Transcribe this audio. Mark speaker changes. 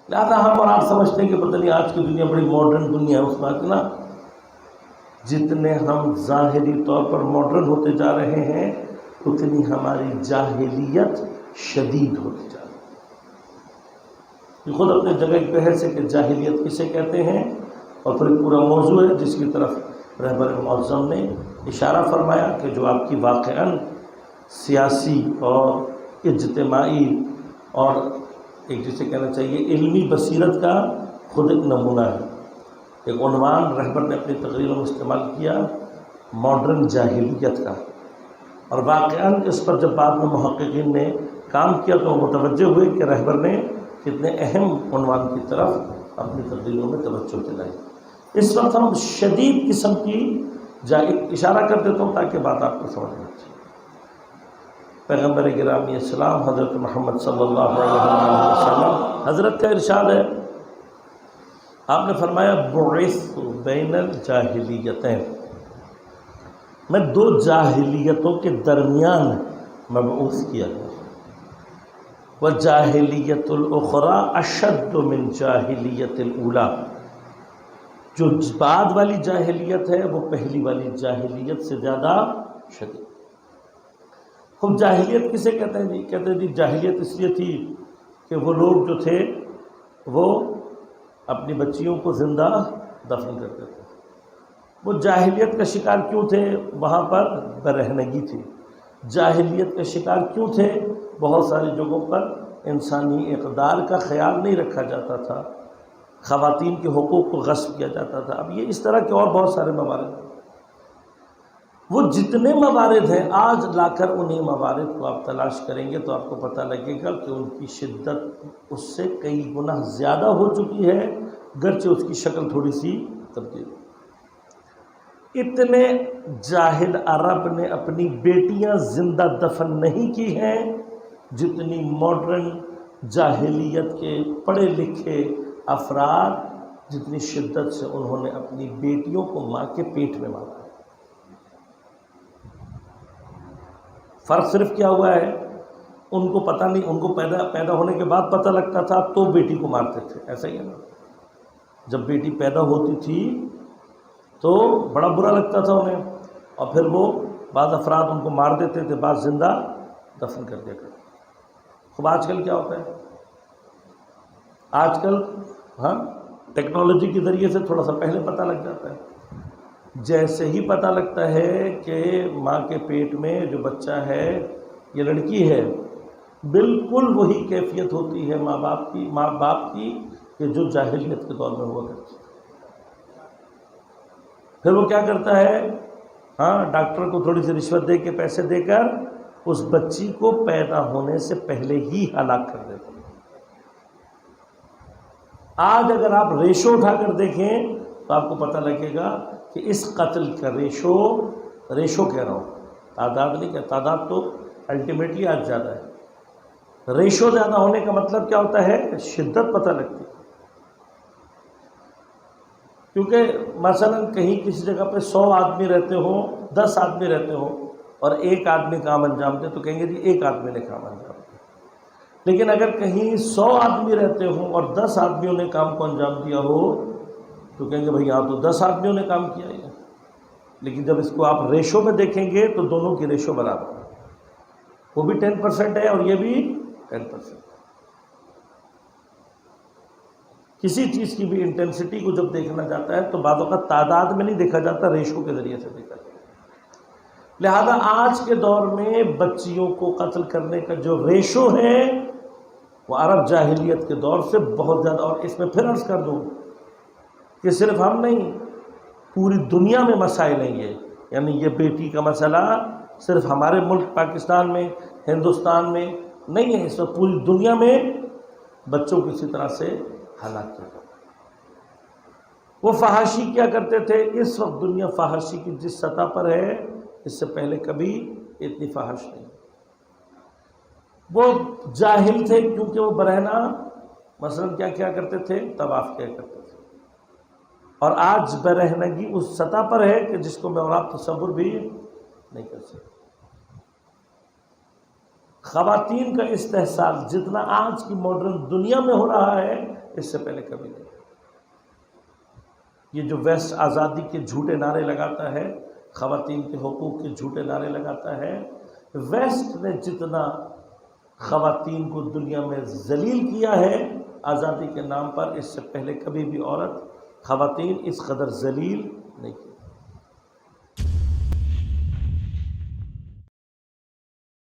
Speaker 1: لہٰذا ہم اور آپ سمجھتے ہیں کہ پتہ نہیں آج کی دنیا بڑی ماڈرن دنیا ہے، اس بات نا، جتنے ہم ظاہری طور پر ماڈرن ہوتے جا رہے ہیں اتنی ہماری جاہلیت شدید ہوتی جا رہی ہے۔ یہ خود اپنے جگہ ایک بحث ہے کہ جاہلیت کسے کہتے ہیں، اور پھر پورا موضوع ہے جس کی طرف رہبر معظم نے اشارہ فرمایا کہ جو آپ کی واقعاً سیاسی اور اجتماعی اور ایک جسے کہنا چاہیے علمی بصیرت کا خود ایک نمونہ ہے۔ ایک عنوان رہبر نے اپنی تقریر میں استعمال کیا ماڈرن جاہلیت کا، اور واقعاً اس پر جب بعد میں محققین نے کام کیا تو وہ متوجہ ہوئے کہ رہبر نے کتنے اہم عنوان کی طرف اپنی تقریروں میں توجہ دلائی۔ اس وقت ہم شدید قسم کی اشارہ کر دیتا ہوں تاکہ بات آپ کو سمجھ میں آئے۔ پیغمبر گرامی اسلام حضرت محمد صلی اللہ علیہ وسلم حضرت کا ارشاد ہے، آپ نے فرمایا بعثت بین الجاہلیتین، میں دو جاہلیتوں کے درمیان مبعوث کیا گیا، وجاہلیت الاخری اشد من جاہلیت الاولی، جو بعد والی جاہلیت ہے وہ پہلی والی جاہلیت سے زیادہ شدید۔ ہم جاہلیت کسے کہتے ہیں جی؟ کہتے ہیں جی جاہلیت اس لیے تھی کہ وہ لوگ جو تھے وہ اپنی بچیوں کو زندہ دفن کرتے تھے۔ وہ جاہلیت کا شکار کیوں تھے؟ وہاں پر برہنگی تھی۔ جاہلیت کا شکار کیوں تھے؟ بہت ساری جگہوں پر انسانی اقدار کا خیال نہیں رکھا جاتا تھا، خواتین کے حقوق کو غصب کیا جاتا تھا۔ اب یہ اس طرح کے اور بہت سارے موارد ہیں۔ وہ جتنے موارد ہیں آج لا کر انہیں موارد کو آپ تلاش کریں گے تو آپ کو پتہ لگے گا کہ ان کی شدت اس سے کئی گنا زیادہ ہو چکی ہے، گرچہ اس کی شکل تھوڑی سی تبدیل۔ اتنے جاہل عرب نے اپنی بیٹیاں زندہ دفن نہیں کی ہیں جتنی ماڈرن جاہلیت کے پڑھے لکھے افراد جتنی شدت سے انہوں نے اپنی بیٹیوں کو ماں کے پیٹ میں مارا۔ فرق صرف کیا ہوا ہے، ان کو پتہ نہیں، ان کو پیدا ہونے کے بعد پتہ لگتا تھا تو بیٹی کو مارتے تھے، ایسا ہی ہے نا۔ جب بیٹی پیدا ہوتی تھی تو بڑا برا لگتا تھا انہیں، اور پھر وہ بعض افراد ان کو مار دیتے تھے، بعض زندہ دفن کر دیا کرتے۔ خب آج کل کیا ہوتا ہے؟ آج کل ٹیکنالوجی کے ذریعے سے تھوڑا سا پہلے پتہ لگ جاتا ہے۔ جیسے ہی پتہ لگتا ہے کہ ماں کے پیٹ میں جو بچہ ہے یہ لڑکی ہے، بالکل وہی کیفیت ہوتی ہے ماں باپ کی کہ جو جاہلیت کے دور میں ہوا کرتی۔ پھر وہ کیا کرتا ہے؟ ڈاکٹر کو تھوڑی سی رشوت دے کے پیسے دے کر اس بچی کو پیدا ہونے سے پہلے ہی ہلاک کر دیتا ہے۔ آج اگر آپ ریشو اٹھا کر دیکھیں تو آپ کو پتہ لگے گا کہ اس قتل کا ریشو کہہ رہا ہوں، تعداد نہیں کہہ، تعداد تو الٹیمیٹلی آج زیادہ ہے، ریشو زیادہ ہونے کا مطلب کیا ہوتا ہے؟ شدت پتہ لگتی ہے۔ کیونکہ مثلا کہیں کسی جگہ پہ 100 آدمی رہتے ہوں، 10 آدمی رہتے ہوں اور ایک آدمی کام انجام دے تو کہیں گے جی ایک آدمی نے کام انجام دیا۔ لیکن اگر کہیں 100 آدمی رہتے ہوں اور 10 آدمیوں نے کام کو انجام دیا ہو تو کہیں گے بھئی یہاں تو 10 آدمیوں نے کام کیا ہے۔ لیکن جب اس کو آپ ریشو میں دیکھیں گے تو دونوں کی ریشو برابر ہے، وہ بھی 10% ہے اور یہ بھی 10%۔ کسی چیز کی بھی انٹینسٹی کو جب دیکھنا جاتا ہے تو بعض اوقات تعداد میں نہیں دیکھا جاتا، ریشو کے ذریعے سے دیکھا جاتا ہے۔ لہذا آج کے دور میں بچیوں کو قتل کرنے کا جو ریشو ہے وہ عرب جاہلیت کے دور سے بہت زیادہ، اور اس میں پھر عرض کر دوں کہ صرف ہم نہیں، پوری دنیا میں مسائل ہیں یہ، یعنی یہ بیٹی کا مسئلہ صرف ہمارے ملک پاکستان میں ہندوستان میں نہیں ہے، اس میں پوری دنیا میں بچوں کو اسی طرح سے ہلاک کیا جاتا ہے۔ وہ فحاشی کیا کرتے تھے؟ اس وقت دنیا فحاشی کی جس سطح پر ہے اس سے پہلے کبھی اتنی فحش نہیں۔ وہ جاہل تھے کیونکہ وہ برہنہ مثلا کیا کیا کرتے تھے؟ طواف کیا کرتے تھے، اور آج برہنگی اس سطح پر ہے کہ جس کو میں اور آپ تصور بھی نہیں کر سکتے۔ خواتین کا استحصال جتنا آج کی ماڈرن دنیا میں ہو رہا ہے اس سے پہلے کبھی نہیں۔ یہ جو ویسٹ آزادی کے جھوٹے نعرے لگاتا ہے، خواتین کے حقوق کے جھوٹے نعرے لگاتا ہے، ویسٹ نے جتنا خواتین کو دنیا میں ذلیل کیا ہے آزادی کے نام پر، اس سے پہلے کبھی بھی عورت خواتین اس قدر ذلیل نہیں کی۔